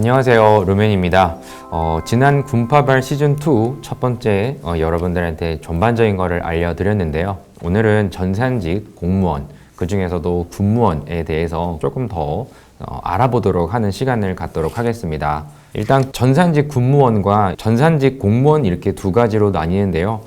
안녕하세요, 루멘입니다. 지난 군파발 시즌2 첫 번째 여러분들한테 전반적인 거를 알려드렸는데요. 오늘은 전산직 공무원, 그 중에서도 군무원에 대해서 조금 더 알아보도록 하는 시간을 갖도록 하겠습니다. 일단 전산직 군무원과 전산직 공무원 이렇게 두 가지로 나뉘는데요.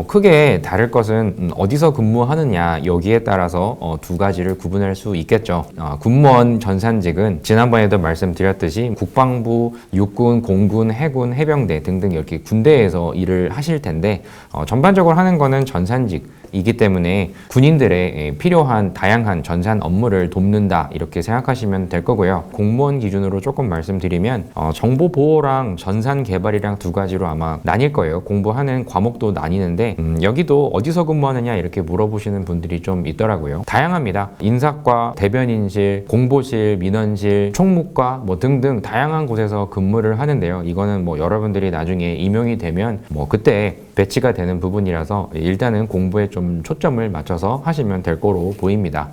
크게 다를 것은 어디서 근무하느냐 여기에 따라서 두 가지를 구분할 수 있겠죠. 군무원 전산직은 지난번에도 말씀드렸듯이 국방부, 육군, 공군, 해군, 해병대 등등 이렇게 군대에서 일을 하실 텐데 전반적으로 하는 거는 전산직이기 때문에 군인들의 필요한 다양한 전산 업무를 돕는다 이렇게 생각하시면 될 거고요. 공무원 기준으로 조금 말씀드리면 정보 보호랑 전산 개발이랑 두 가지로 아마 나뉠 거예요. 공부하는 과목도 나뉘는데 여기도 어디서 근무하느냐 이렇게 물어보시는 분들이 좀 있더라고요. 다양합니다. 인사과, 대변인실, 공보실, 민원실, 총무과 등등 다양한 곳에서 근무를 하는데요. 이거는 여러분들이 나중에 임용이 되면 그때 배치가 되는 부분이라서 일단은 공부에 좀 초점을 맞춰서 하시면 될 거로 보입니다.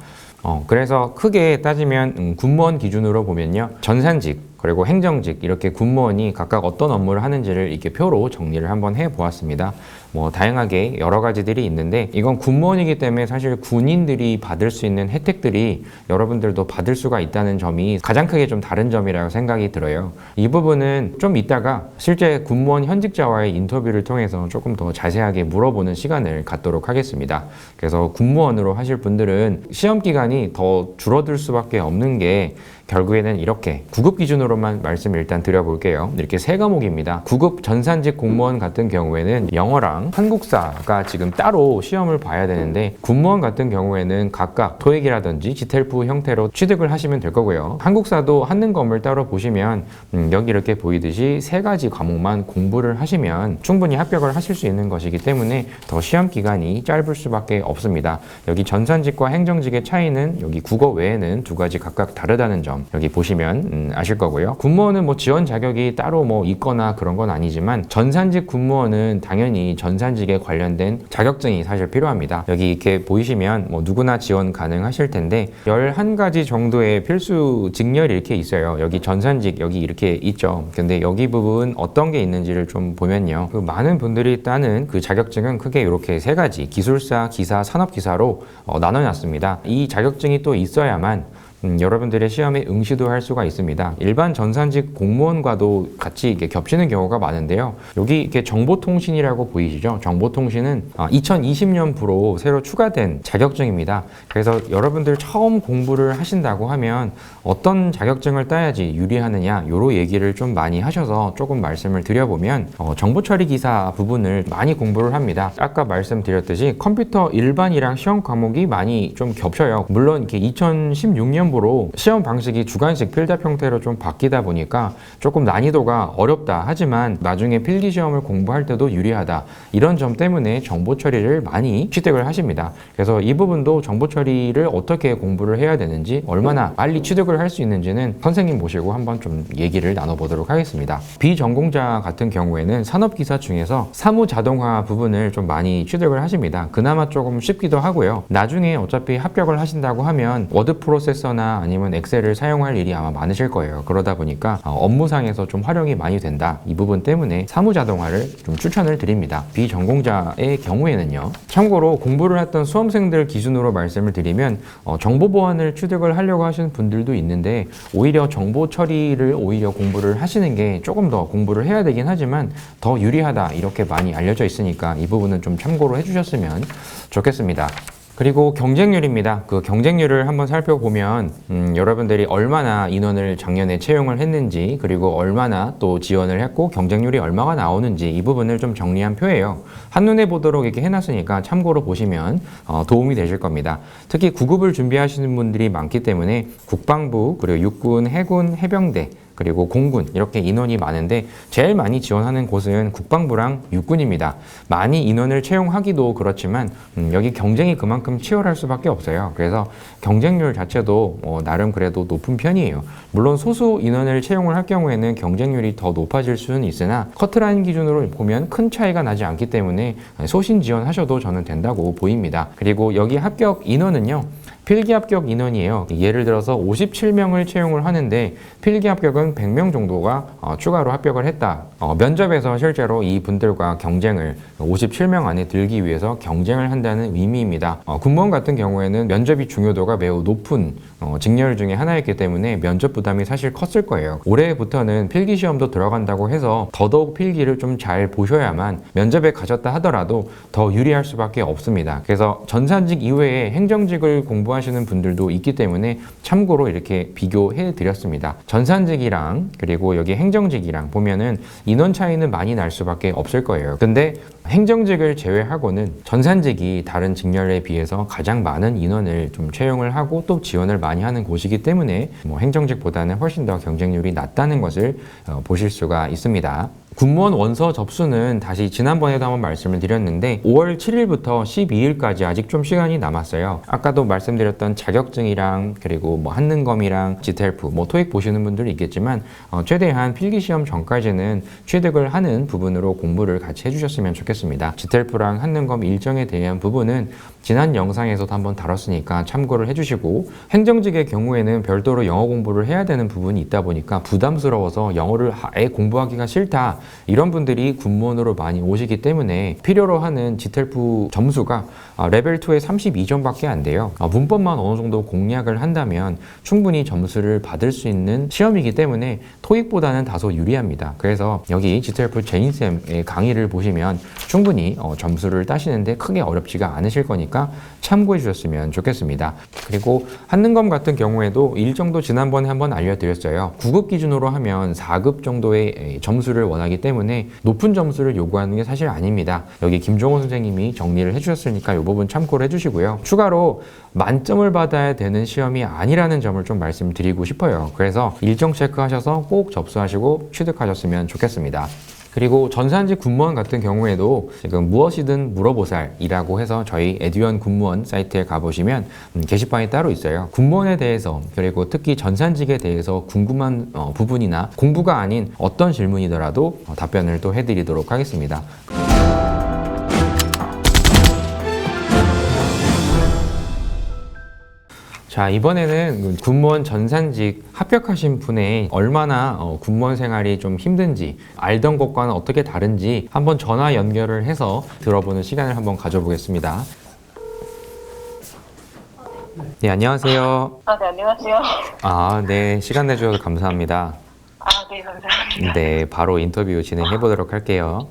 그래서 크게 따지면 군무원 기준으로 보면요. 전산직 그리고 행정직 이렇게 군무원이 각각 어떤 업무를 하는지를 이렇게 표로 정리를 한번 해보았습니다. 다양하게 여러 가지들이 있는데 이건 군무원이기 때문에 사실 군인들이 받을 수 있는 혜택들이 여러분들도 받을 수가 있다는 점이 가장 크게 좀 다른 점이라고 생각이 들어요. 이 부분은 좀 이따가 실제 군무원 현직자와의 인터뷰를 통해서 조금 더 자세하게 물어보는 시간을 갖도록 하겠습니다. 그래서 군무원으로 하실 분들은 시험 기간이 더 줄어들 수밖에 없는 게 결국에는 이렇게 9급 기준으로만 말씀을 일단 드려볼게요. 이렇게 세 과목입니다. 9급 전산직 공무원 같은 경우에는 영어랑 한국사가 지금 따로 시험을 봐야 되는데 군무원 같은 경우에는 각각 토익이라든지 지텔프 형태로 취득을 하시면 될 거고요. 한국사도 한능검을 따로 보시면 여기 이렇게 보이듯이 세 가지 과목만 공부를 하시면 충분히 합격을 하실 수 있는 것이기 때문에 더 시험 기간이 짧을 수밖에 없습니다. 여기 전산직과 행정직의 차이는 여기 국어 외에는 두 가지 각각 다르다는 점 여기 보시면 아실 거고요. 군무원은 지원 자격이 따로 있거나 그런 건 아니지만 전산직 군무원은 당연히 전산직에 관련된 자격증이 사실 필요합니다. 여기 이렇게 보이시면 누구나 지원 가능하실 텐데 11가지 정도의 필수 직렬이 이렇게 있어요. 여기 전산직 여기 이렇게 있죠. 근데 여기 부분 어떤 게 있는지를 좀 보면요. 그 많은 분들이 따는 그 자격증은 크게 이렇게 세 가지 기술사, 기사, 산업기사로 나눠놨습니다. 이 자격증이 또 있어야만 여러분들의 시험에 응시도 할 수가 있습니다. 일반 전산직 공무원과도 같이 이게 겹치는 경우가 많은데요. 여기 이렇게 정보통신이라고 보이시죠? 정보통신은 2020년부로 새로 추가된 자격증입니다. 그래서 여러분들 처음 공부를 하신다고 하면 어떤 자격증을 따야지 유리하느냐 요런 얘기를 좀 많이 하셔서 조금 말씀을 드려보면 정보처리 기사 부분을 많이 공부를 합니다. 아까 말씀드렸듯이 컴퓨터 일반이랑 시험 과목이 많이 좀 겹쳐요. 물론 이렇게 2016년부로 시험 방식이 주관식 필답 형태로 좀 바뀌다 보니까 조금 난이도가 어렵다 하지만 나중에 필기 시험을 공부할 때도 유리하다 이런 점 때문에 정보 처리를 많이 취득을 하십니다. 그래서 이 부분도 정보 처리를 어떻게 공부를 해야 되는지 얼마나 빨리 취득을 할 수 있는지는 선생님 모시고 한번 좀 얘기를 나눠보도록 하겠습니다. 비전공자 같은 경우에는 산업기사 중에서 사무자동화 부분을 좀 많이 취득을 하십니다. 그나마 조금 쉽기도 하고요. 나중에 어차피 합격을 하신다고 하면 워드 프로세서나 아니면 엑셀을 사용할 일이 아마 많으실 거예요. 그러다 보니까 업무상에서 좀 활용이 많이 된다. 이 부분 때문에 사무자동화를 좀 추천을 드립니다. 비전공자의 경우에는요. 참고로 공부를 했던 수험생들 기준으로 말씀을 드리면 정보 보안을 취득을 하려고 하시는 분들도 있는데 오히려 정보 처리를 오히려 공부를 하시는 게 조금 더 공부를 해야 되긴 하지만 더 유리하다 이렇게 많이 알려져 있으니까 이 부분은 좀 참고로 해주셨으면 좋겠습니다. 그리고 경쟁률입니다. 그 경쟁률을 한번 살펴보면 여러분들이 얼마나 인원을 작년에 채용을 했는지 그리고 얼마나 또 지원을 했고 경쟁률이 얼마가 나오는지 이 부분을 좀 정리한 표예요. 한눈에 보도록 이렇게 해놨으니까 참고로 보시면 도움이 되실 겁니다. 특히 9급을 준비하시는 분들이 많기 때문에 국방부 그리고 육군, 해군, 해병대 그리고 공군 이렇게 인원이 많은데 제일 많이 지원하는 곳은 국방부랑 육군입니다. 많이 인원을 채용하기도 그렇지만 여기 경쟁이 그만큼 치열할 수밖에 없어요. 그래서 경쟁률 자체도 나름 그래도 높은 편이에요. 물론 소수 인원을 채용을 할 경우에는 경쟁률이 더 높아질 수는 있으나 커트라인 기준으로 보면 큰 차이가 나지 않기 때문에 소신 지원하셔도 저는 된다고 보입니다. 그리고 여기 합격 인원은요. 필기 합격 인원이에요. 예를 들어서 57명을 채용을 하는데 필기 합격은 100명 정도가 추가로 합격을 했다. 면접에서 실제로 이 분들과 경쟁을 57명 안에 들기 위해서 경쟁을 한다는 의미입니다. 군무원 같은 경우에는 면접이 중요도가 매우 높은 직렬 중에 하나였기 때문에 면접 부담이 사실 컸을 거예요. 올해부터는 필기 시험도 들어간다고 해서 더더욱 필기를 좀 잘 보셔야만 면접에 가셨다 하더라도 더 유리할 수밖에 없습니다. 그래서 전산직 이외에 행정직을 공부하시는 분들도 있기 때문에 참고로 이렇게 비교해 드렸습니다. 전산직이랑 그리고 여기 행정직이랑 보면은 인원 차이는 많이 날 수밖에 없을 거예요. 근데 행정직을 제외하고는 전산직이 다른 직렬에 비해서 가장 많은 인원을 좀 채용을 하고 또 지원을 많이 하는 곳이기 때문에 행정직보다는 훨씬 더 경쟁률이 낮다는 것을 보실 수가 있습니다. 군무원 원서 접수는 다시 지난번에도 한번 말씀을 드렸는데 5월 7일부터 12일까지 아직 좀 시간이 남았어요. 아까도 말씀드렸던 자격증이랑 그리고 한능검이랑 지텔프, 토익 보시는 분들이 있겠지만 최대한 필기시험 전까지는 취득을 하는 부분으로 공부를 같이 해주셨으면 좋겠습니다. 지텔프랑 한능검 일정에 대한 부분은 지난 영상에서도 한번 다뤘으니까 참고를 해주시고 행정직의 경우에는 별도로 영어 공부를 해야 되는 부분이 있다 보니까 부담스러워서 영어를 아예 공부하기가 싫다 이런 분들이 군무원으로 많이 오시기 때문에 필요로 하는 지텔프 점수가 레벨 2에 32점밖에 안 돼요. 문법만 어느 정도 공략을 한다면 충분히 점수를 받을 수 있는 시험이기 때문에 토익보다는 다소 유리합니다. 그래서 여기 지텔프 제인쌤의 강의를 보시면 충분히 점수를 따시는데 크게 어렵지가 않으실 거니까 참고해 주셨으면 좋겠습니다. 그리고 한능검 같은 경우에도 일정도 지난번에 한번 알려드렸어요. 9급 기준으로 하면 4급 정도의 점수를 원하기 때문에 높은 점수를 요구하는 게 사실 아닙니다. 여기 김종호 선생님이 정리를 해주셨으니까 이 부분 참고를 해주시고요. 추가로 만점을 받아야 되는 시험이 아니라는 점을 좀 말씀드리고 싶어요. 그래서 일정 체크하셔서 꼭 접수하시고 취득하셨으면 좋겠습니다. 그리고 전산직 군무원 같은 경우에도 지금 무엇이든 물어보살이라고 해서 저희 에듀언 군무원 사이트에 가보시면 게시판이 따로 있어요. 군무원에 대해서 그리고 특히 전산직에 대해서 궁금한 부분이나 공부가 아닌 어떤 질문이더라도 답변을 또 해드리도록 하겠습니다. 자, 이번에는 군무원 전산직 합격하신 분의 얼마나 군무원 생활이 좀 힘든지 알던 것과는 어떻게 다른지 한번 전화 연결을 해서 들어보는 시간을 한번 가져보겠습니다. 네, 안녕하세요. 네, 안녕하세요. 네, 시간 내주셔서 감사합니다. 네, 감사합니다. 네, 바로 인터뷰 진행해 보도록 할게요.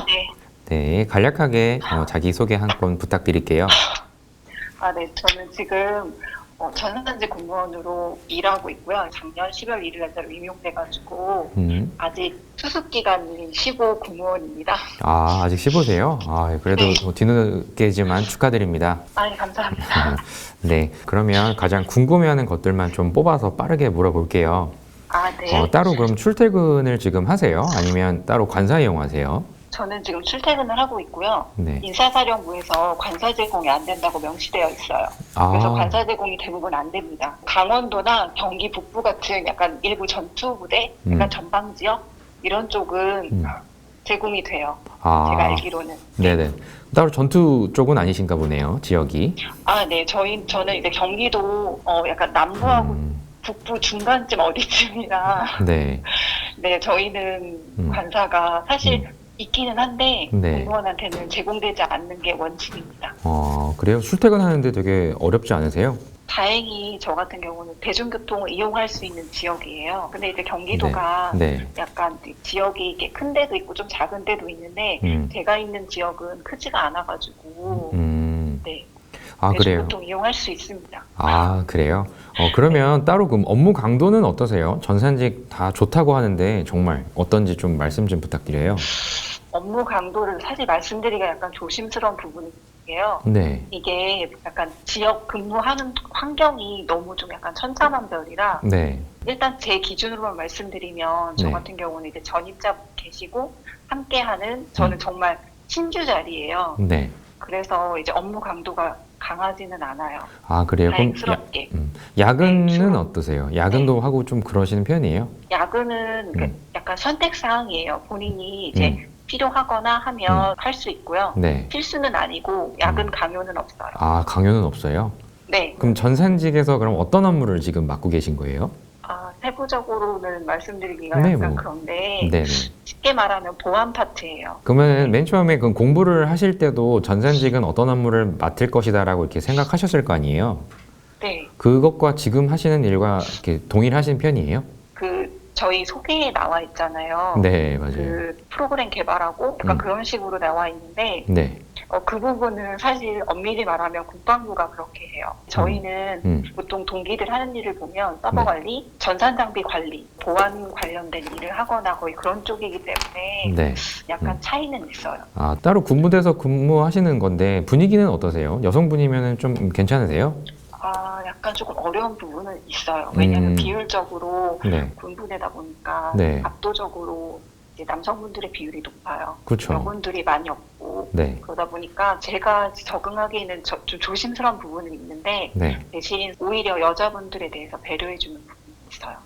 네. 네, 간략하게 자기소개 한 번 부탁드릴게요. 네, 저는 지금 전산직 공무원으로 일하고 있고요. 작년 10월 1일 날짜로 임용돼가지고 아직 투숙 기간인 15 공무원입니다. 아직 15세요? 그래도 네. 뒤늦게지만 축하드립니다. 네, 감사합니다. 네, 그러면 가장 궁금해하는 것들만 좀 뽑아서 빠르게 물어볼게요. 네. 따로 그럼 출퇴근을 지금 하세요? 아니면 따로 관사 이용하세요? 저는 지금 출퇴근을 하고 있고요. 네. 인사사령부에서 관사 제공이 안 된다고 명시되어 있어요. 그래서 관사 제공이 대부분 안 됩니다. 강원도나 경기 북부 같은 약간 일부 전투부대, 약간 전방 지역 이런 쪽은 제공이 돼요. 제가 알기로는. 네네. 따로 전투 쪽은 아니신가 보네요, 지역이. 네. 저는 이제 경기도 약간 남부하고 북부 중간쯤 어디쯤이라. 네. 네, 저희는 관사가 사실 있기는 한데 공무원한테는 제공되지 않는 게 원칙입니다. 그래요? 출퇴근하는데 되게 어렵지 않으세요? 다행히 저 같은 경우는 대중교통을 이용할 수 있는 지역이에요. 근데 이제 경기도가 약간 지역이 이게 큰 데도 있고 좀 작은 데도 있는데 제가 있는 지역은 크지가 않아가지고 네. 대중교통 그래요? 이용할 수 있습니다. 그래요? 그러면 따로 그럼 업무 강도는 어떠세요? 전산직 다 좋다고 하는데 정말 어떤지 좀 말씀 좀 부탁드려요. 업무 강도를 사실 말씀드리기가 약간 조심스러운 부분이에요. 네. 이게 약간 지역 근무하는 환경이 너무 좀 약간 천차만별이라 네. 일단 제 기준으로만 말씀드리면 저 같은 경우는 이제 전입자분 계시고 함께하는 저는 정말 신규 자리예요. 네. 그래서 이제 업무 강도가 강하지는 않아요. 그래요? 다행스럽게. 그럼 야근은 어떠세요? 야근도 하고 좀 그러시는 편이에요? 야근은 약간 선택사항이에요. 본인이 이제 필요하거나 하면 할 수 있고요. 네. 필수는 아니고 야근 강요는 없어요. 강요는 없어요? 네. 그럼 전산직에서 그럼 어떤 업무를 지금 맡고 계신 거예요? 세부적으로는 말씀드리기가 네, 약간 뭐. 그런데 네네. 쉽게 말하면 보안 파트예요. 그러면 맨 처음에 그 공부를 하실 때도 전산직은 어떤 업무를 맡을 것이다라고 이렇게 생각하셨을 거 아니에요? 네. 그것과 지금 하시는 일과 이렇게 동일하신 편이에요? 저희 소개에 나와 있잖아요. 네, 맞아요. 그 프로그램 개발하고 약간 그런 식으로 나와 있는데 네. 그 부분은 사실 엄밀히 말하면 국방부가 그렇게 해요. 저희는 보통 동기들 하는 일을 보면 서버 네. 관리, 전산 장비 관리, 보안 관련된 일을 하거나 거의 그런 쪽이기 때문에 네. 약간 차이는 있어요. 따로 군부대에서 근무하시는 건데 분위기는 어떠세요? 여성분이면 좀 괜찮으세요? 약간 조금 어려운 부분은 있어요. 왜냐하면 비율적으로 네. 군부대다 보니까 네. 압도적으로 이제 남성분들의 비율이 높아요. 그렇죠. 여군들이 많이 없고 네. 그러다 보니까 제가 적응하기에는 좀 조심스러운 부분은 있는데 네. 대신 오히려 여자분들에 대해서 배려해주는 부분이 있어요.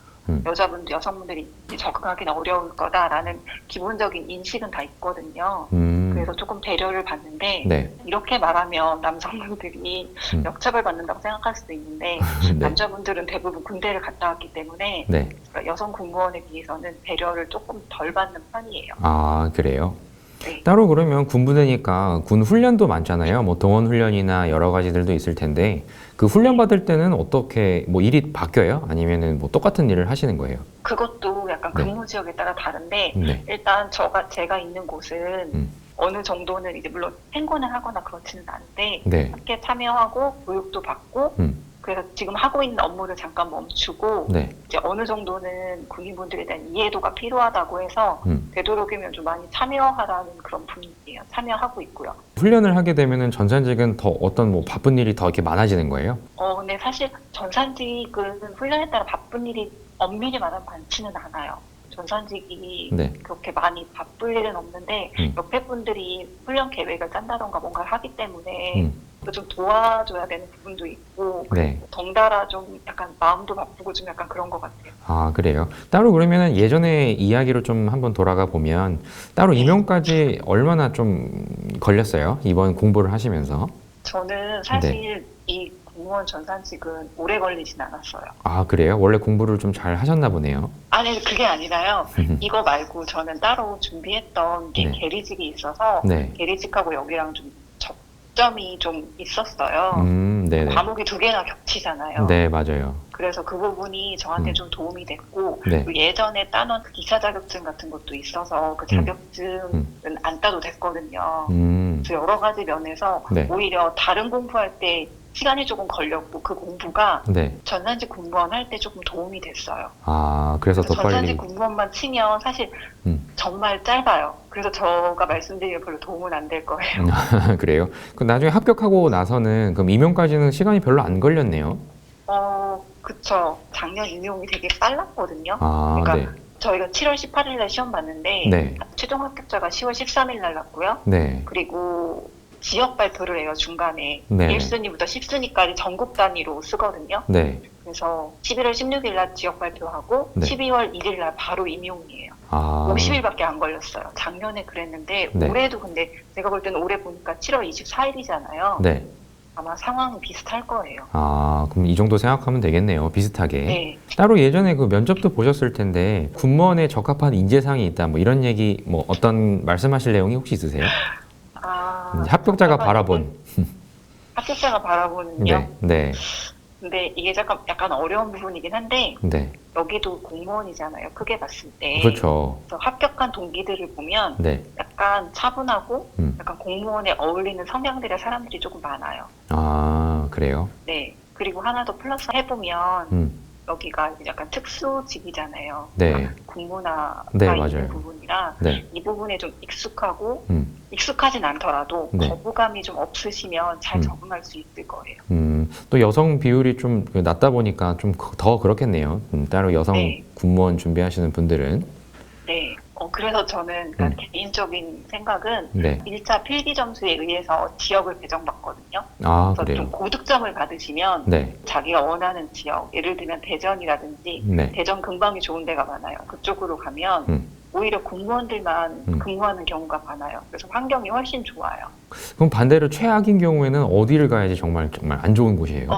여성분들이 적응하기는 어려울 거다라는 기본적인 인식은 다 있거든요. 그래서 조금 배려를 받는데 네. 이렇게 말하면 남성분들이 역차별 받는다고 생각할 수도 있는데 네. 남자분들은 대부분 군대를 갔다 왔기 때문에 네. 그러니까 여성 군무원에 비해서는 배려를 조금 덜 받는 편이에요. 그래요? 네. 따로 그러면 군부대니까 군 훈련도 많잖아요. 뭐 동원 훈련이나 여러 가지들도 있을 텐데 그 훈련 받을 때는 어떻게 뭐 일이 바뀌어요? 아니면은 뭐 똑같은 일을 하시는 거예요? 그것도 약간 근무 지역에 따라 다른데 네. 일단 제가 있는 곳은 어느 정도는 이제 물론 행군을 하거나 그렇지는 않은데 네. 함께 참여하고 교육도 받고 그래서 지금 하고 있는 업무를 잠깐 멈추고 네. 이제 어느 정도는 군인분들에 대한 이해도가 필요하다고 해서 되도록이면 좀 많이 참여하라는 그런 분위기예요. 참여하고 있고요. 훈련을 하게 되면은 전산직은 더 어떤 뭐 바쁜 일이 더 이렇게 많아지는 거예요? 근데 사실 전산직은 훈련에 따라 바쁜 일이 엄밀히 말하면 많지는 않아요. 전산직이 네. 그렇게 많이 바쁠 일은 없는데 옆에 분들이 훈련 계획을 짠다던가 뭔가를 하기 때문에 좀 도와줘야 되는 부분도 있고 네. 덩달아 좀 약간 마음도 바쁘고 좀 약간 그런 것 같아요. 그래요? 따로 그러면은 예전에 이야기로 좀 한번 돌아가 보면 따로 임용까지 얼마나 좀 걸렸어요? 이번 공부를 하시면서? 저는 사실 이 공무원 전산직은 오래 걸리진 않았어요. 그래요? 원래 공부를 좀 잘 하셨나 보네요. 아니, 그게 아니라요. 이거 말고 저는 따로 준비했던 게 네. 계리직이 있어서 네. 계리직하고 여기랑 좀 접점이 좀 있었어요. 네네. 과목이 2개나 겹치잖아요. 네, 맞아요. 그래서 그 부분이 저한테 좀 도움이 됐고 네. 그 예전에 따놓은 기사 자격증 같은 것도 있어서 그 자격증은 안 따도 됐거든요. 그래서 여러 가지 면에서 네. 오히려 다른 공부할 때 시간이 조금 걸렸고 그 공부가 네. 전산직 공무원 할 때 조금 도움이 됐어요. 그래서 더 전산직 빨리. 공무원만 치면 사실 정말 짧아요. 그래서 제가 말씀드리면 별로 도움은 안 될 거예요. 그래요? 그럼 나중에 합격하고 나서는 그럼 임용까지는 시간이 별로 안 걸렸네요. 그쵸. 작년 임용이 되게 빨랐거든요. 그러니까 네. 저희가 7월 18일 날 시험 봤는데 네. 최종 합격자가 10월 13일 날 났고요. 네. 그리고 지역 발표를 해요, 중간에. 네. 1순위부터 10순위까지 전국 단위로 쓰거든요. 네. 그래서 11월 16일 날 지역 발표하고 네. 12월 1일 날 바로 임용이에요. 50일밖에 안 걸렸어요. 작년에 그랬는데 네. 올해도 근데 제가 볼 때는 올해 보니까 7월 24일이잖아요. 네. 아마 상황이 비슷할 거예요. 그럼 이 정도 생각하면 되겠네요. 비슷하게. 네. 따로 예전에 그 면접도 보셨을 텐데 군무원에 적합한 인재상이 있다 뭐 이런 얘기 뭐 어떤 말씀하실 내용이 혹시 있으세요? 합격자가 바라본. 합격자가 바라보는요? 네. 네. 근데 이게 약간 어려운 부분이긴 한데 네. 여기도 공무원이잖아요. 크게 봤을 때. 그렇죠. 그래서 합격한 동기들을 보면 네. 약간 차분하고 약간 공무원에 어울리는 성향들의 사람들이 조금 많아요. 그래요? 네. 그리고 하나 더 플러스 해보면 여기가 이제 약간 특수직이잖아요. 네. 군문화가 네, 있는 맞아요. 부분이라 네. 이 부분에 좀 익숙하고 익숙하진 않더라도 네. 거부감이 좀 없으시면 잘 적응할 수 있을 거예요. 또 여성 비율이 좀 낮다 보니까 좀 더 그렇겠네요. 따로 여성 네. 군무원 준비하시는 분들은. 네. 그래서 저는 그러니까 개인적인 생각은 네. 1차 필기 점수에 의해서 지역을 배정받거든요. 그래서 그래요? 좀 고득점을 받으시면 네. 자기가 원하는 지역, 예를 들면 대전이라든지 네. 대전 근방이 좋은 데가 많아요. 그쪽으로 가면 오히려 공무원들만 근무하는 경우가 많아요. 그래서 환경이 훨씬 좋아요. 그럼 반대로 최악인 경우에는 어디를 가야지 정말 안 좋은 곳이에요?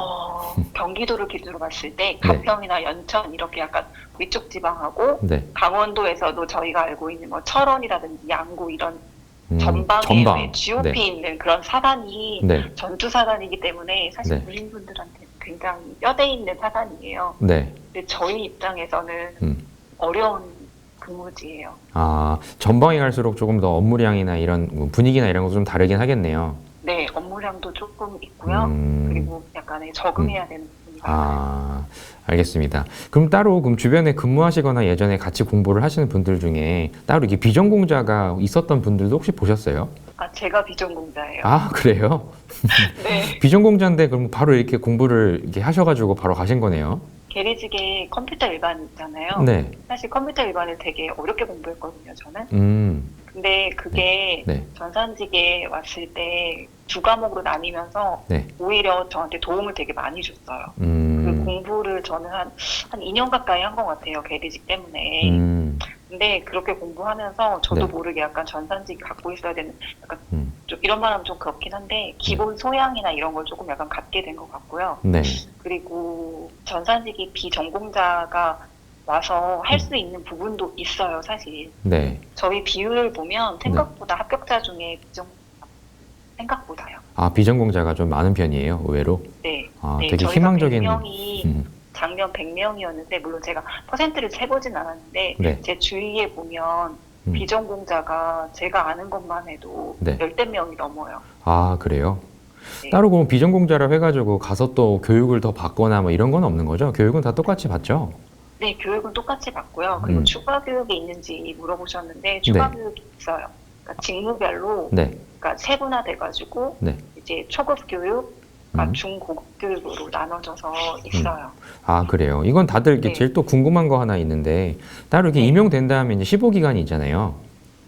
경기도를 기준으로 봤을 때 가평이나 연천 이렇게 약간 위쪽 지방하고 네. 강원도에서도 저희가 알고 있는 뭐 철원이라든지 양구 이런 전방. 전방에 GOP 네. 있는 그런 사단이 네. 전투 사단이기 때문에 사실 네. 군인분들한테 굉장히 뼈대 있는 사단이에요. 네. 근데 저희 입장에서는 어려운 근무지예요. 아, 전방에 갈수록 조금 더 업무량이나 이런 분위기나 이런 거 좀 다르긴 하겠네요. 네, 업무량도 조금 있고요. 그리고 약간의 적응해야 되는 부분이 많아요. 아, 알겠습니다. 그럼 따로 그럼 주변에 근무하시거나 예전에 같이 공부를 하시는 분들 중에 따로 이렇게 비전공자가 있었던 분들도 혹시 보셨어요? 제가 비전공자예요. 아, 그래요? 네. 비전공자인데 그럼 바로 이렇게 공부를 이렇게 하셔가지고 바로 가신 거네요? 계리직에 컴퓨터 일반 있잖아요. 네. 사실 컴퓨터 일반을 되게 어렵게 공부했거든요, 저는. 근데 그게 네. 전산직에 왔을 때 두 과목으로 나뉘면서 네. 오히려 저한테 도움을 되게 많이 줬어요. 그 공부를 저는 한 2년 가까이 한 것 같아요, 계리직 때문에. 근데 그렇게 공부하면서 저도 네. 모르게 약간 전산직 갖고 있어야 되는 약간 좀 이런 말하면 좀 그렇긴 한데 기본 소양이나 이런 걸 조금 약간 갖게 된 것 같고요. 네. 그리고 전산직이 비전공자가 와서 할 수 있는 부분도 있어요, 사실. 네. 저희 비율을 보면 생각보다 합격자 중에 생각보다요. 아, 비전공자가 좀 많은 편이에요, 의외로? 네. 아, 네, 되게 저희가 희망적인. 100명이 작년 100명이었는데 물론 제가 퍼센트를 세보진 않았는데 네. 제 주위에 보면 비전공자가 제가 아는 것만 해도 네. 10대 명이 넘어요. 아, 그래요? 네. 따로 그럼 비전공자라 해가지고 가서 또 교육을 더 받거나 뭐 이런 건 없는 거죠? 교육은 다 똑같이 받죠? 네, 교육은 똑같이 받고요. 그리고 추가 교육이 있는지 물어보셨는데 추가 교육이 있어요. 그러니까 직무별로 네. 그러니까 세분화돼가지고 네. 이제 초급 교육, 그러니까 중고급 교육으로 나눠져서 있어요. 아, 그래요? 이건 다들 이렇게 네. 제일 또 궁금한 거 하나 있는데 따로 이렇게 네. 임용된 다음에 이제 15기간이 있잖아요.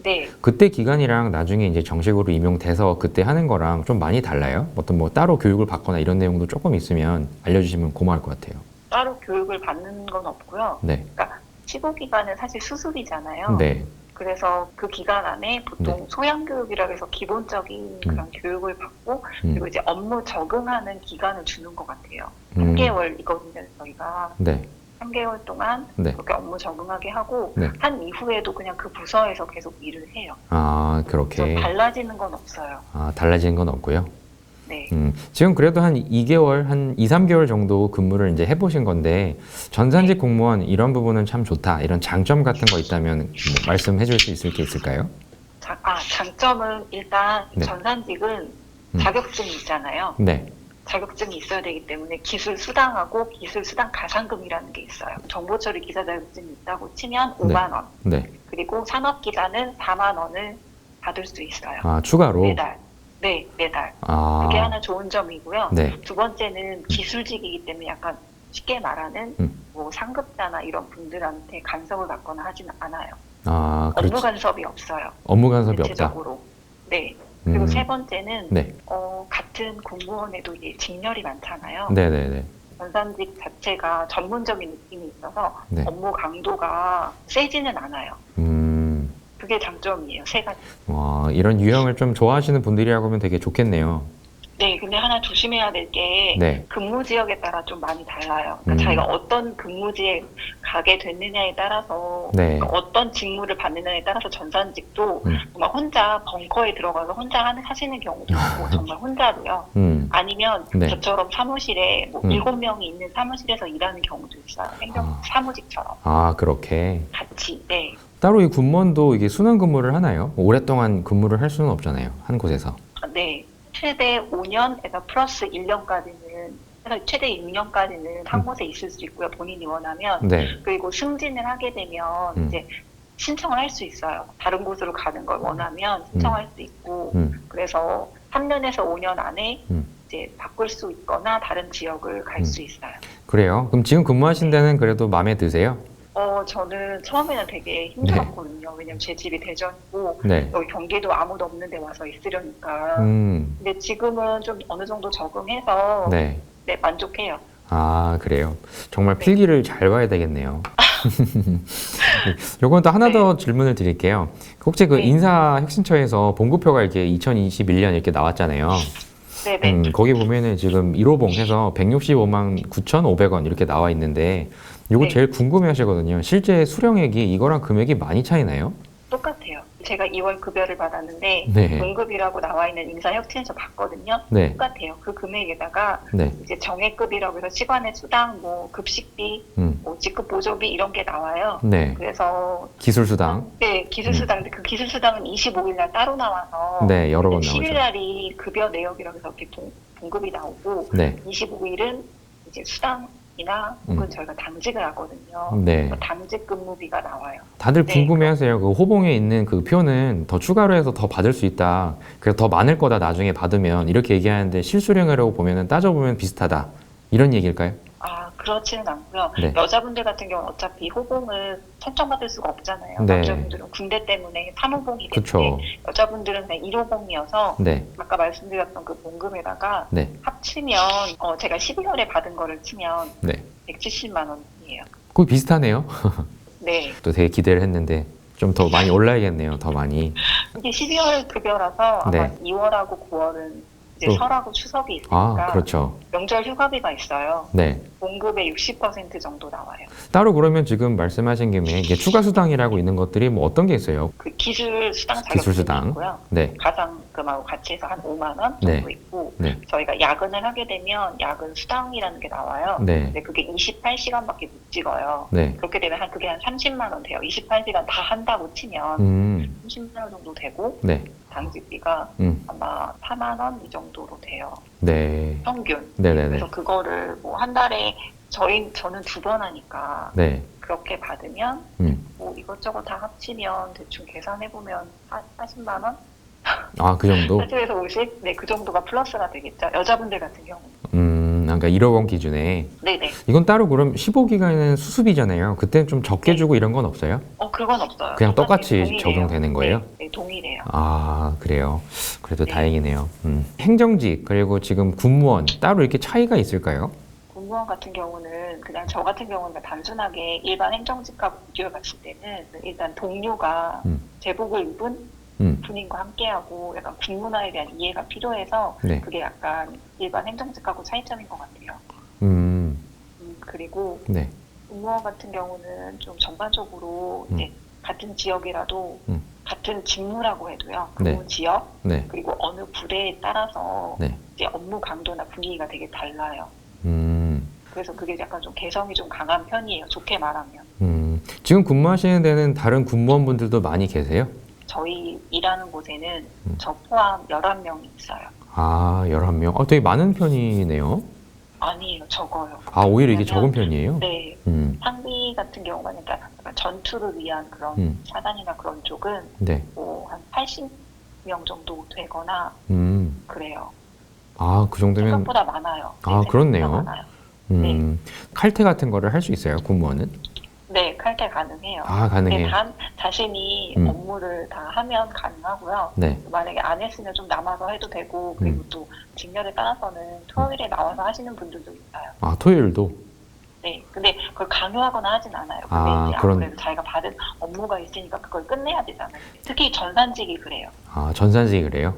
네. 그때 기간이랑 나중에 이제 정식으로 임용돼서 그때 하는 거랑 좀 많이 달라요? 어떤 뭐 따로 교육을 받거나 이런 내용도 조금 있으면 알려주시면 고마울 것 같아요. 따로 교육을 받는 건 없고요. 네. 그러니까 15기간은 사실 수습이잖아요. 네. 그래서 그 기간 안에 보통 소양교육이라고 해서 기본적인 그런 교육을 받고 그리고 이제 업무 적응하는 기간을 주는 것 같아요. 3개월이거든요, 저희가. 네. 3개월 동안 네. 그렇게 업무 적응하게 하고 네. 한 이후에도 그냥 그 부서에서 계속 일을 해요. 아, 그래서 그렇게. 달라지는 건 없어요. 아, 달라지는 건 없고요. 네. 지금 그래도 한 2개월, 한 2, 3개월 정도 근무를 이제 해보신 건데, 전산직 공무원 이런 부분은 참 좋다. 이런 장점 같은 거 있다면 뭐 말씀해 줄 수 있을 게 있을까요? 장점은 일단 네. 전산직은 자격증이 있잖아요. 네. 자격증이 있어야 되기 때문에 기술 수당하고 기술 수당 가산금이라는 게 있어요. 정보처리 기사 자격증이 있다고 치면 5만 원. 네. 그리고 산업기사는 4만 원을 받을 수 있어요. 아, 추가로? 매달. 네, 매달. 아. 그게 하나 좋은 점이고요. 네. 두 번째는 기술직이기 때문에 약간 쉽게 말하는 뭐 상급자나 이런 분들한테 간섭을 받거나 하지는 않아요. 아, 그렇지. 업무 간섭이 없어요. 업무 간섭이 없다. 대체적으로. 네. 그리고 세 번째는 네. 같은 공무원에도 이제 직렬이 많잖아요. 네네네. 전산직 자체가 전문적인 느낌이 있어서 네. 업무 강도가 세지는 않아요. 그게 장점이에요. 세 가지. 와, 이런 유형을 좀 좋아하시는 분들이라고 하면 되게 좋겠네요. 네, 근데 하나 조심해야 될 게 네. 근무 지역에 따라 좀 많이 달라요. 그러니까 자기가 어떤 근무지에 가게 됐느냐에 따라서 네. 그러니까 어떤 직무를 받느냐에 따라서 전산직도 정말 혼자 벙커에 들어가서 혼자 하시는 경우도 있고 정말 혼자로요. 아니면 네. 저처럼 사무실에 뭐 7명이 있는 사무실에서 일하는 경우도 있어요. 행정 사무직처럼 아, 그렇게. 같이. 네. 따로 이 군무원도 이게 순환 근무를 하나요? 오랫동안 근무를 할 수는 없잖아요. 한 곳에서. 네. 최대 5년에서 플러스 1년까지는 최대 6년까지는 한 곳에 있을 수 있고요. 본인이 원하면. 네. 그리고 승진을 하게 되면 이제 신청을 할 수 있어요. 다른 곳으로 가는 걸 원하면 신청할 수 있고. 그래서 3년에서 5년 안에 이제 바꿀 수 있거나 다른 지역을 갈 수 있어요. 그래요? 그럼 지금 근무하신 데는 그래도 마음에 드세요? 저는 처음에는 되게 힘들었거든요. 왜냐면 제 집이 대전이고 네. 여기 경기도 아무도 없는 데 와서 있으려니까. 근데 지금은 좀 어느 정도 적응해서 네. 네, 만족해요. 아, 그래요. 정말 필기를 잘 봐야 되겠네요. 요건 또 하나 네. 더 질문을 드릴게요. 혹시 그 네. 인사혁신처에서 봉급표가 이렇게 2021년 이렇게 나왔잖아요. 네네. 거기 보면은 지금 1호봉 해서 165만 9,500원 이렇게 나와 있는데 요거 네. 제일 궁금해 하시거든요. 실제 수령액이 이거랑 금액이 많이 차이나요? 똑같아요. 제가 2월 급여를 받았는데 네. 봉급이라고 나와 있는 인사혁신에서 봤거든요. 네. 똑같아요. 그 금액에다가 네. 이제 정액급이라고 해서 시간의 수당, 뭐 급식비, 뭐 직급 보조비 이런 게 나와요. 네. 그래서 기술수당. 네, 기술수당. 그 기술수당은 25일 날 따로 나와서 네, 여러 번 10일 나오죠. 날이 급여 내역이라고 해서 이렇게 봉급이 나오고 네. 25일은 이제 수당이나 혹은 저희가 당직을 하거든요. 네. 그 당직 근무비가 나와요. 다들 네. 궁금해하세요. 그 호봉에 있는 그 표는 더 추가로 해서 더 받을 수 있다. 그래서 더 많을 거다 나중에 받으면 이렇게 얘기하는데 실수령이라고 보면은 따져보면 비슷하다. 이런 얘기일까요? 아, 그렇지는 않고요. 네. 여자분들 같은 경우는 어차피 호봉을 선정받을 수가 없잖아요. 네. 남자분들은 군대 때문에 사무봉이기 그쵸. 때문에 여자분들은 그냥 1호봉이어서 네. 아까 말씀드렸던 그 봉급에다가 네. 합치면 제가 12월에 받은 거를 치면 네. 170만 원이에요. 거의 비슷하네요. 네. 또 되게 기대를 했는데 좀 더 많이 올라야겠네요. 더 많이. 이게 12월 급여라서 아마 네. 2월하고 9월은 이제 또. 설하고 추석이 있으니까 아, 그렇죠. 명절 휴가비가 있어요. 네. 봉급의 60% 정도 나와요. 따로 그러면 지금 말씀하신 김에 이게 추가 수당이라고 있는 것들이 뭐 어떤 게 있어요? 그 기술 수당 자격증이 기술 수당. 있고요. 네. 가상금하고 같이 해서 한 5만 원 정도 네. 있고 네. 저희가 야근을 하게 되면 야근 수당이라는 게 나와요. 네. 근데 그게 28시간밖에 못 찍어요. 네. 그렇게 되면 그게 한 30만 원 돼요. 28시간 다 한다고 치면 30만 원 정도 되고 네. 당직비가 음. 아마 4만 원 이 정도로 돼요. 네. 평균. 네네네. 그래서 그거를 뭐 한 달에 저는 2번 하니까 네. 그렇게 받으면 음. 뭐 이것저것 다 합치면 대충 계산해보면 40만 원? 아, 그 정도? 40에서 50? 네, 그 정도가 플러스가 되겠죠. 여자분들 같은 경우는. 그러니까 1억 원 기준에. 네네. 이건 따로 그럼 15기간은 수습이잖아요. 그때는 좀 적게 네. 주고 이런 건 없어요? 그건 없어요. 그냥 똑같이 동일해요. 적용되는 거예요? 네, 네, 동일해요. 아, 그래요. 그래도 네. 다행이네요. 행정직, 그리고 지금 군무원, 따로 이렇게 차이가 있을까요? 공무원 같은 경우는 그냥 저 같은 경우는 단순하게 일반 행정직하고 비교해 봤을 때는 일단 동료가 제복을 입은 군인과 함께하고 약간 군문화에 대한 이해가 필요해서 네. 그게 약간 일반 행정직하고 차이점인 것 같아요. 그리고 네. 공무원 같은 경우는 좀 전반적으로 이제 같은 지역이라도 같은 직무라고 해도요. 그 네. 지역 네. 그리고 어느 부대에 따라서 네. 이제 업무 강도나 분위기가 되게 달라요. 그래서 그게 약간 좀 개성이 좀 강한 편이에요. 좋게 말하면. 지금 근무하시는 데는 다른 군무원분들도 많이 계세요? 저희 일하는 곳에는 저 포함 11명이 있어요. 아, 11명. 되게 많은 편이네요. 아니에요. 적어요. 아, 오히려 이게 왜냐면, 적은 편이에요? 네. 상비 같은 경우가 그러니까 약간 전투를 위한 그런 사단이나 그런 쪽은 네. 뭐 한 80명 정도 되거나 그래요. 아, 그 정도면. 생각보다 많아요. 아, 네, 그렇네요. 생각보다 많아요. 네. 칼퇴 같은 거를 할 수 있어요, 군무원은? 네, 칼퇴 가능해요. 아, 가능해요. 근데 자신이 업무를 다 하면 가능하고요. 네. 만약에 안 했으면 좀 남아서 해도 되고, 그리고 또 직렬에 따라서는 토요일에 나와서 하시는 분들도 있어요. 아, 토요일도? 네, 근데 그걸 강요하거나 하진 않아요. 근데 아, 이제 그런- 아무래도 자기가 받은 업무가 있으니까 그걸 끝내야 되잖아요. 특히 전산직이 그래요. 아, 전산직이 그래요?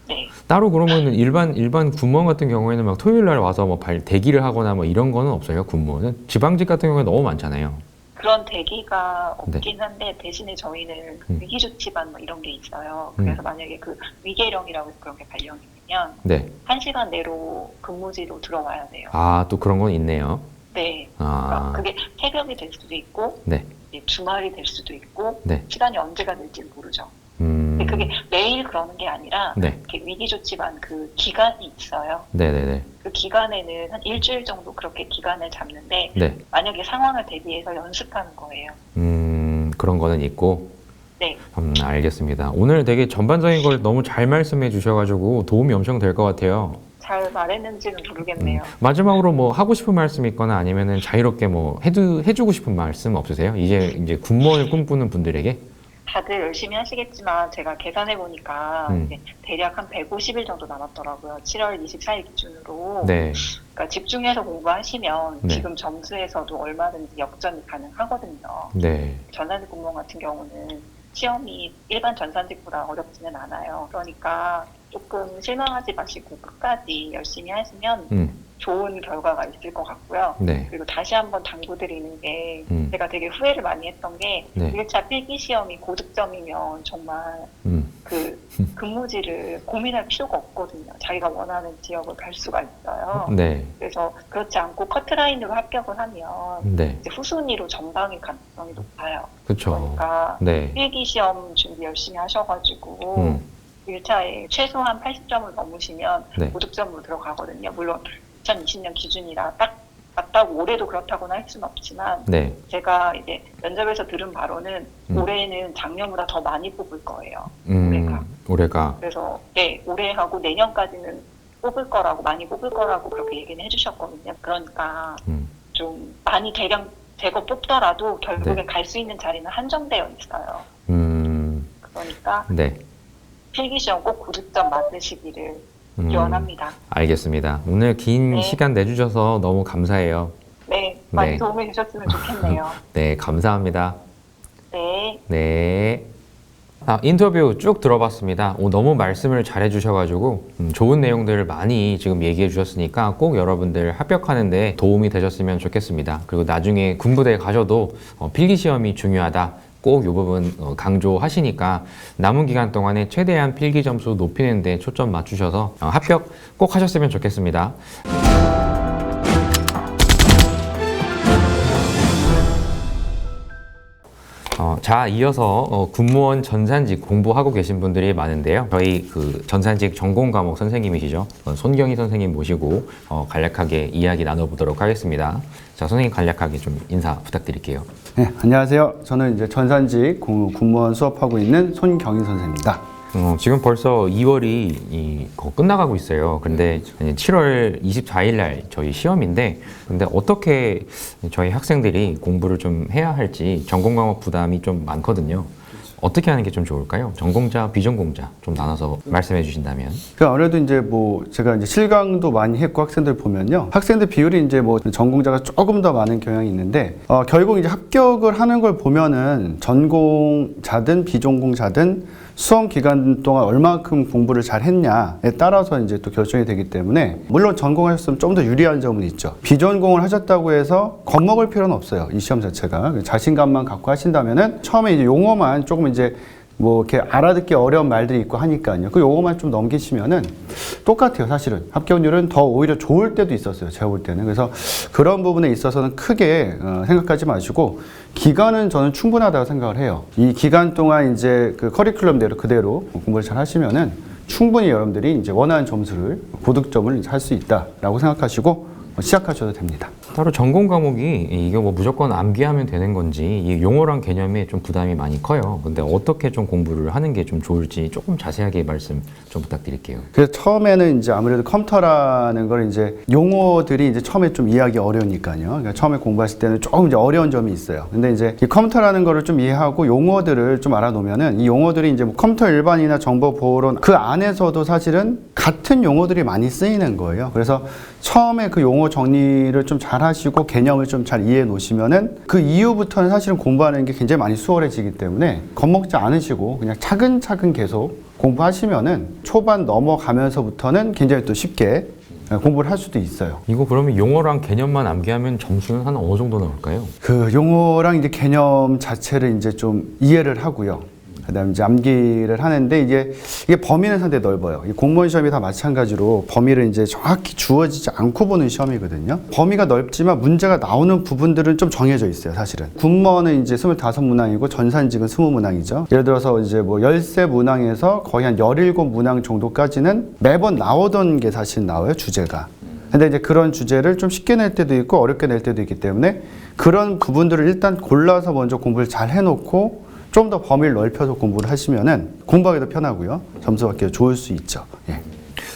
네. 따로 그러면은 일반 군무원 같은 경우에는 막 토요일 날 와서 뭐 대기를 하거나 뭐 이런 거는 없어요, 군무원은? 지방직 같은 경우에 너무 많잖아요. 그런 대기가 네. 없긴 한데 대신에 저희는 위기조치반 뭐 이런 게 있어요. 그래서 만약에 그 위계령이라고 해서 그런 게 발령이 되면 네. 1시간 내로 근무지로 들어와야 돼요. 아, 또 그런 건 있네요. 네. 아, 그러니까 그게 새벽이 될 수도 있고 네. 이제 주말이 될 수도 있고 네. 시간이 언제가 될지 모르죠. 근데 그게 매일 그러는 게 아니라 네. 이렇게 위기조치반 그 기간이 있어요. 네네네. 그 기간에는 한 일주일 정도 그렇게 기간을 잡는데 네. 만약에 상황을 대비해서 연습하는 거예요. 그런 거는 있고. 네. 알겠습니다. 오늘 되게 전반적인 걸 너무 잘 말씀해 주셔가지고 도움이 엄청 될 것 같아요. 잘 말했는지는 모르겠네요. 마지막으로 뭐 하고 싶은 말씀 있거나 아니면은 자유롭게 뭐 해주고 싶은 말씀 없으세요? 이제 군무원을 꿈꾸는 분들에게? 다들 열심히 하시겠지만 제가 계산해 보니까 이제 대략 한 150일 정도 남았더라고요. 7월 24일 기준으로. 네. 그러니까 집중해서 공부하시면 네. 지금 점수에서도 얼마든지 역전이 가능하거든요. 네. 전산직 공무원 같은 경우는 시험이 일반 전산직보다 어렵지는 않아요. 그러니까 조금 실망하지 마시고 끝까지 열심히 하시면 좋은 결과가 있을 것 같고요. 네. 그리고 다시 한번 당부드리는 게 제가 되게 후회를 많이 했던 게 네. 1차 필기시험이 고득점이면 정말 그 근무지를 고민할 필요가 없거든요. 자기가 원하는 지역을 갈 수가 있어요. 네. 그래서 그렇지 않고 커트라인으로 합격을 하면 네. 이제 후순위로 전방일 가능성이 높아요. 그렇죠. 그러니까 네. 필기시험 준비 열심히 하셔가지고 1차에 최소한 80점을 넘으시면 네. 고득점으로 들어가거든요. 물론 2020년 기준이라 딱 맞다고 올해도 그렇다고는 할 수는 없지만 네. 제가 이제 면접에서 들은 바로는 올해는 작년보다 더 많이 뽑을 거예요. 올해가. 그래서 네, 올해하고 내년까지는 뽑을 거라고 많이 뽑을 거라고 그렇게 얘기는 해주셨거든요. 그러니까 좀 많이 대량 제거 뽑더라도 결국엔 네. 갈 수 있는 자리는 한정되어 있어요. 그러니까 네. 필기시험 꼭 고득점 맞으시기를 기원합니다. 알겠습니다. 오늘 긴 네. 시간 내주셔서 너무 감사해요. 네, 많이 네. 도움이 되셨으면 좋겠네요. 네, 감사합니다. 네. 네. 인터뷰 쭉 들어봤습니다. 너무 말씀을 잘 해주셔가지고 좋은 내용들을 많이 지금 얘기해 주셨으니까 꼭 여러분들 합격하는데 도움이 되셨으면 좋겠습니다. 그리고 나중에 군부대 가셔도 필기시험이 중요하다. 꼭 이 부분 강조하시니까 남은 기간 동안에 최대한 필기 점수 높이는 데 초점 맞추셔서 합격 꼭 하셨으면 좋겠습니다. 자, 이어서 군무원 전산직 공부하고 계신 분들이 많은데요. 저희 그 전산직 전공 과목 선생님이시죠. 손경희 선생님 모시고 간략하게 이야기 나눠보도록 하겠습니다. 자, 선생님 간략하게 좀 인사 부탁드릴게요. 네, 안녕하세요. 저는 이제 전산직 군무원 수업하고 있는 손경희 선생입니다. 지금 벌써 2월이 끝나가고 있어요. 근데 7월 24일 날 저희 시험인데, 근데 어떻게 저희 학생들이 공부를 좀 해야 할지 전공 과목 부담이 좀 많거든요. 어떻게 하는 게 좀 좋을까요? 전공자, 비전공자 좀 나눠서 말씀해 주신다면. 아무래도 이제 뭐 제가 이제 실강도 많이 했고 학생들 보면요. 학생들 비율이 이제 뭐 전공자가 조금 더 많은 경향이 있는데, 결국 이제 합격을 하는 걸 보면은 전공자든 비전공자든 수험 기간 동안 얼마큼 공부를 잘 했냐에 따라서 이제 또 결정이 되기 때문에, 물론 전공하셨으면 좀 더 유리한 점은 있죠. 비전공을 하셨다고 해서 겁먹을 필요는 없어요. 이 시험 자체가. 자신감만 갖고 하신다면은 처음에 이제 용어만 조금 이제 뭐 이렇게 알아듣기 어려운 말들이 있고 하니까요. 그 용어만 좀 넘기시면은 똑같아요. 사실은 합격률은 더 오히려 좋을 때도 있었어요. 제가 볼 때는. 그래서 그런 부분에 있어서는 크게 생각하지 마시고, 기간은 저는 충분하다고 생각을 해요. 이 기간 동안 이제 그 커리큘럼대로 그대로 공부를 잘 하시면은 충분히 여러분들이 이제 원하는 점수를 고득점을 할 수 있다라고 생각하시고 시작하셔도 됩니다. 따로 전공 과목이 이게 뭐 무조건 암기하면 되는 건지 이 용어랑 개념에 좀 부담이 많이 커요. 근데 어떻게 좀 공부를 하는 게 좀 좋을지 조금 자세하게 말씀 좀 부탁드릴게요. 그래서 처음에는 이제 아무래도 컴퓨터라는 걸 이제 용어들이 이제 처음에 좀 이해하기 어려우니까요. 그러니까 처음에 공부하실 때는 조금 이제 어려운 점이 있어요. 근데 이제 이 컴퓨터라는 거를 좀 이해하고 용어들을 좀 알아놓으면은 이 용어들이 이제 뭐 컴퓨터 일반이나 정보보호론 그 안에서도 사실은 같은 용어들이 많이 쓰이는 거예요. 그래서 처음에 그 용어 정리를 좀 잘 하시고 개념을 좀 잘 이해해 놓으시면은 그 이후부터는 사실은 공부하는 게 굉장히 많이 수월해지기 때문에 겁먹지 않으시고 그냥 차근차근 계속 공부하시면은 초반 넘어가면서부터는 굉장히 또 쉽게 공부를 할 수도 있어요. 이거 그러면 용어랑 개념만 암기하면 점수는 한 어느 정도 나올까요? 그 용어랑 이제 개념 자체를 이제 좀 이해를 하고요. 그다음에 이제 암기를 하는데 이게 범위는 상당히 넓어요. 이 공무원 시험이 다 마찬가지로 범위를 이제 정확히 주어지지 않고 보는 시험이거든요. 범위가 넓지만 문제가 나오는 부분들은 좀 정해져 있어요, 사실은. 군무원은 이제 25문항이고 전산직은 20문항이죠. 예를 들어서 이제 뭐 13문항에서 거의 한 17문항 정도까지는 매번 나오던 게 사실 나와요, 주제가. 근데 이제 그런 주제를 좀 쉽게 낼 때도 있고 어렵게 낼 때도 있기 때문에 그런 부분들을 일단 골라서 먼저 공부를 잘 해놓고 좀 더 범위를 넓혀서 공부를 하시면은 공부하기도 편하고요. 점수 받기도 좋을 수 있죠. 예.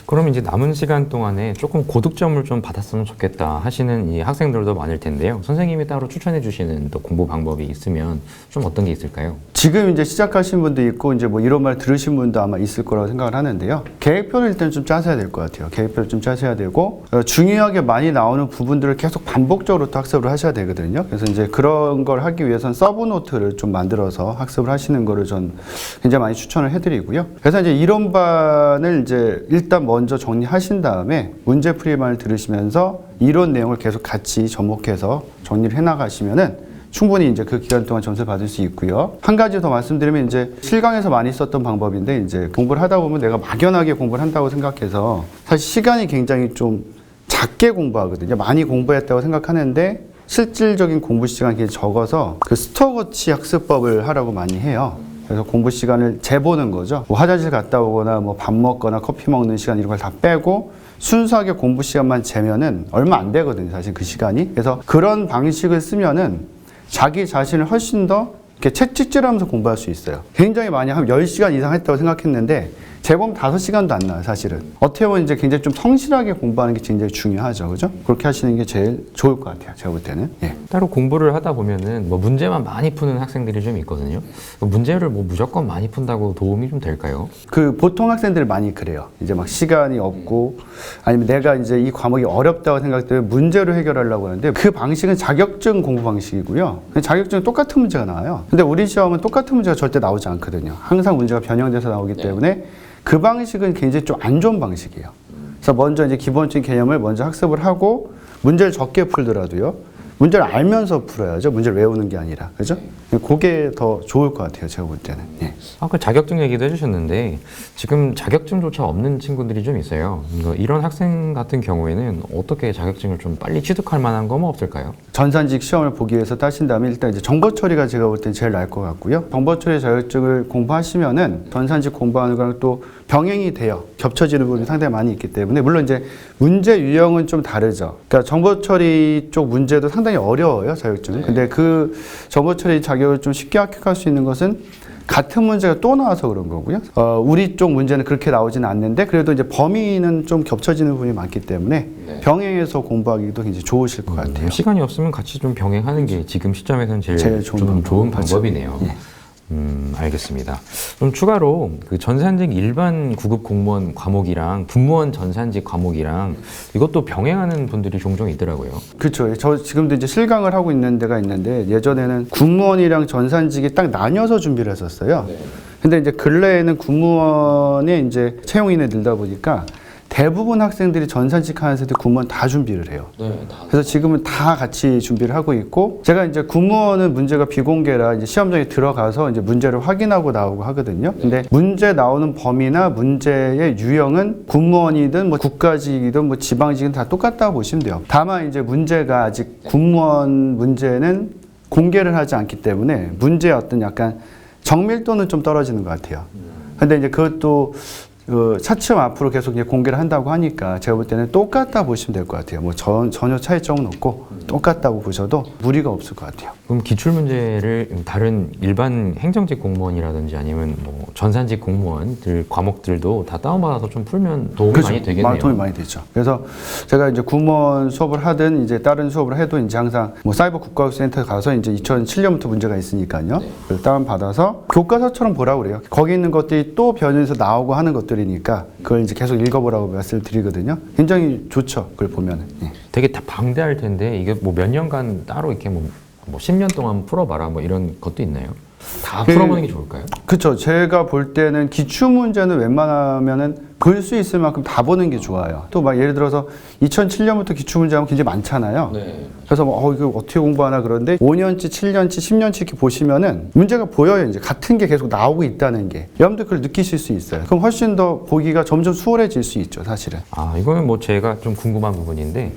그럼 이제 남은 시간 동안에 조금 고득점을 좀 받았으면 좋겠다 하시는 이 학생들도 많을 텐데요. 선생님이 따로 추천해 주시는 또 공부 방법이 있으면 좀 어떤 게 있을까요? 지금 이제 시작하신 분도 있고 이제 뭐 이런 말 들으신 분도 아마 있을 거라고 생각을 하는데요. 계획표를 일단 좀 짜셔야 될 것 같아요. 계획표를 좀 짜셔야 되고 중요하게 많이 나오는 부분들을 계속 반복적으로 또 학습을 하셔야 되거든요. 그래서 이제 그런 걸 하기 위해서는 서브 노트를 좀 만들어서 학습을 하시는 거를 전 굉장히 많이 추천을 해드리고요. 그래서 이제 이론반을 이제 일단 먼저 정리하신 다음에 문제풀이반을 들으시면서 이론 내용을 계속 같이 접목해서 정리를 해나가시면은 충분히 이제 그 기간 동안 점수를 받을 수 있고요. 한 가지 더 말씀드리면 이제 실강에서 많이 썼던 방법인데 이제 공부를 하다 보면 내가 막연하게 공부를 한다고 생각해서 사실 시간이 굉장히 좀 작게 공부하거든요. 많이 공부했다고 생각하는데 실질적인 공부 시간이 굉장히 적어서 그 스톱워치 학습법을 하라고 많이 해요. 그래서 공부 시간을 재보는 거죠. 뭐 화장실 갔다 오거나 뭐 밥 먹거나 커피 먹는 시간 이런 걸 다 빼고 순수하게 공부 시간만 재면은 얼마 안 되거든요. 사실 그 시간이. 그래서 그런 방식을 쓰면은 자기 자신을 훨씬 더 이렇게 채찍질하면서 공부할 수 있어요. 굉장히 많이 한 10시간 이상 했다고 생각했는데 재보면 5시간도 안 나요, 사실은. 어떻게 보면 이제 굉장히 좀 성실하게 공부하는 게 굉장히 중요하죠. 그죠? 그렇게 하시는 게 제일 좋을 것 같아요. 제가 볼 때는. 예. 따로 공부를 하다 보면은 뭐 문제만 많이 푸는 학생들이 좀 있거든요. 문제를 뭐 무조건 많이 푼다고 도움이 좀 될까요? 그 보통 학생들이 많이 그래요. 이제 막 시간이 없고 아니면 내가 이제 이 과목이 어렵다고 생각 때문에 문제로 해결하려고 하는데 그 방식은 자격증 공부 방식이고요. 자격증은 똑같은 문제가 나와요. 근데 우리 시험은 똑같은 문제가 절대 나오지 않거든요. 항상 문제가 변형돼서 나오기 때문에 그 방식은 굉장히 좀 안 좋은 방식이에요. 그래서 먼저 이제 기본적인 개념을 먼저 학습을 하고 문제를 적게 풀더라도요. 문제를 알면서 풀어야죠. 문제를 외우는 게 아니라. 그죠? 그게 더 좋을 것 같아요. 제가 볼 때는. 예. 아까 자격증 얘기도 해주셨는데 지금 자격증조차 없는 친구들이 좀 있어요. 이런 학생 같은 경우에는 어떻게 자격증을 좀 빨리 취득할 만한 거 뭐 없을까요? 전산직 시험을 보기 위해서 따신 다음에 일단 이제 정보 처리가 제가 볼 땐 제일 나을 것 같고요. 정보 처리 자격증을 공부하시면은 전산직 공부하는 거랑 또 병행이 돼요. 겹쳐지는 부분이 상당히 많이 있기 때문에 물론 이제 문제 유형은 좀 다르죠. 그러니까 정보 처리 쪽 문제도 상당히 어려워요, 자격증은. 근데 그 정보 처리 자격을 좀 쉽게 합격할 수 있는 것은 같은 문제가 또 나와서 그런 거고요. 우리 쪽 문제는 그렇게 나오지는 않는데 그래도 이제 범위는 좀 겹쳐지는 부분이 많기 때문에 병행해서 공부하기도 굉장히 좋으실 것 같아요. 시간이 없으면 같이 좀 병행하는 게 지금 시점에서는 제일 좋은 방법이네요. 예. 알겠습니다. 그럼 추가로 그 전산직 일반 구급 공무원 과목이랑 군무원 전산직 과목이랑 이것도 병행하는 분들이 종종 있더라고요. 그렇죠. 저 지금도 이제 실강을 하고 있는 데가 있는데 예전에는 군무원이랑 전산직이 딱 나뉘어서 준비를 했었어요. 근데 이제 근래에는 군무원에 이제 채용인에 늘다 보니까 대부분 학생들이 전산직 하는 세대 군무원 다 준비를 해요. 그래서 지금은 다 같이 준비를 하고 있고 제가 이제 군무원은 문제가 비공개라 이제 시험장에 들어가서 이제 문제를 확인하고 나오고 하거든요. 근데 문제 나오는 범위나 문제의 유형은 군무원이든 뭐 국가직이든 뭐 지방직은 다 똑같다고 보시면 돼요. 다만 이제 문제가 아직 군무원 문제는 공개를 하지 않기 때문에 문제의 어떤 약간 정밀도는 좀 떨어지는 것 같아요. 근데 이제 그것도 차츰 앞으로 계속 이제 공개를 한다고 하니까 제가 볼 때는 똑같다 보시면 될 것 같아요. 뭐 전혀 차이점은 없고 똑같다고 보셔도 무리가 없을 것 같아요. 그럼 기출 문제를 다른 일반 행정직 공무원이라든지 아니면 뭐 전산직 공무원들 과목들도 다 다운받아서 좀 풀면 도움이 그렇죠. 많이 되겠네요. 도움이 많이 되죠. 그래서 제가 이제 군무원 수업을 하든 이제 다른 수업을 해도 이제 항상 뭐 사이버 국가교육센터 가서 이제 2007년부터 문제가 있으니까요. 그걸 다운받아서 교과서처럼 보라고 그래요. 거기 있는 것들이 또 변해서 나오고 하는 것들이니까 그걸 이제 계속 읽어보라고 말씀을 드리거든요. 굉장히 좋죠. 그걸 보면은. 예. 되게 다 방대할 텐데 이게 뭐 몇 년간 따로 이렇게 뭐 10년 동안 풀어봐라 뭐 이런 것도 있나요? 다 풀어보는 게 좋을까요? 그렇죠. 제가 볼 때는 기출 문제는 웬만하면은 볼 수 있을 만큼 다 보는 게 좋아요. 또 막 예를 들어서 2007년부터 기출 문제 하면 굉장히 많잖아요. 그래서 뭐 이거 어떻게 공부하나 그런데 5년치, 7년치, 10년치 이렇게 보시면은 문제가 보여요. 이제 같은 게 계속 나오고 있다는 게. 여러분들 그걸 느끼실 수 있어요. 그럼 훨씬 더 보기가 점점 수월해질 수 있죠, 사실은. 이거는 뭐 제가 좀 궁금한 부분인데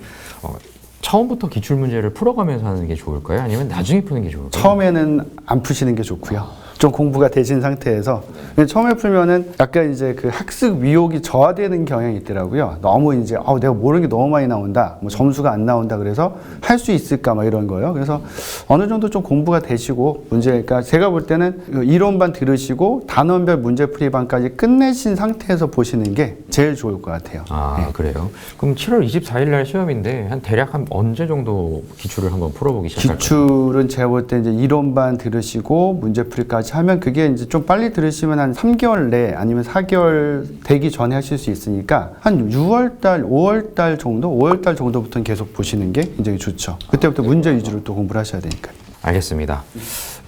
처음부터 기출 문제를 풀어가면서 하는 게 좋을까요? 아니면 나중에 푸는 게 좋을까요? 처음에는 안 푸시는 게 좋고요. 좀 공부가 되신 상태에서 처음에 풀면은 약간 이제 그 학습 위혹이 저하되는 경향이 있더라고요. 너무 이제 내가 모르는 게 너무 많이 나온다, 뭐 점수가 안 나온다, 그래서 할 수 있을까 막 이런 거예요. 그래서 어느 정도 좀 공부가 되시고 그러니까 제가 볼 때는 이론반 들으시고 단원별 문제풀이반까지 끝내신 상태에서 보시는 게 제일 좋을 것 같아요. 아, 그래요? 그럼 7월 24일 날 시험인데 한 대략 한 언제 정도 기출을 한번 풀어보기 시작할까요? 기출은 제가 볼 때 이제 이론반 들으시고 문제풀이까지 하면 그게 이제 좀 빨리 들으시면 한 3개월 내 아니면 4개월 되기 전에 하실 수 있으니까 한 6월달, 5월달 정도, 5월달 정도부터는 계속 보시는 게 굉장히 좋죠. 그때부터 문제 위주로 또 공부를 하셔야 되니까요. 알겠습니다.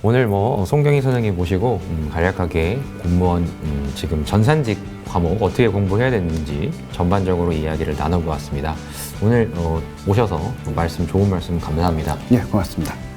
오늘 뭐 송경희 선생님 모시고 간략하게 공무원 지금 전산직 과목 어떻게 공부해야 되는지 전반적으로 이야기를 나눠보았습니다. 오늘 오셔서 좋은 말씀 감사합니다. 예, 고맙습니다.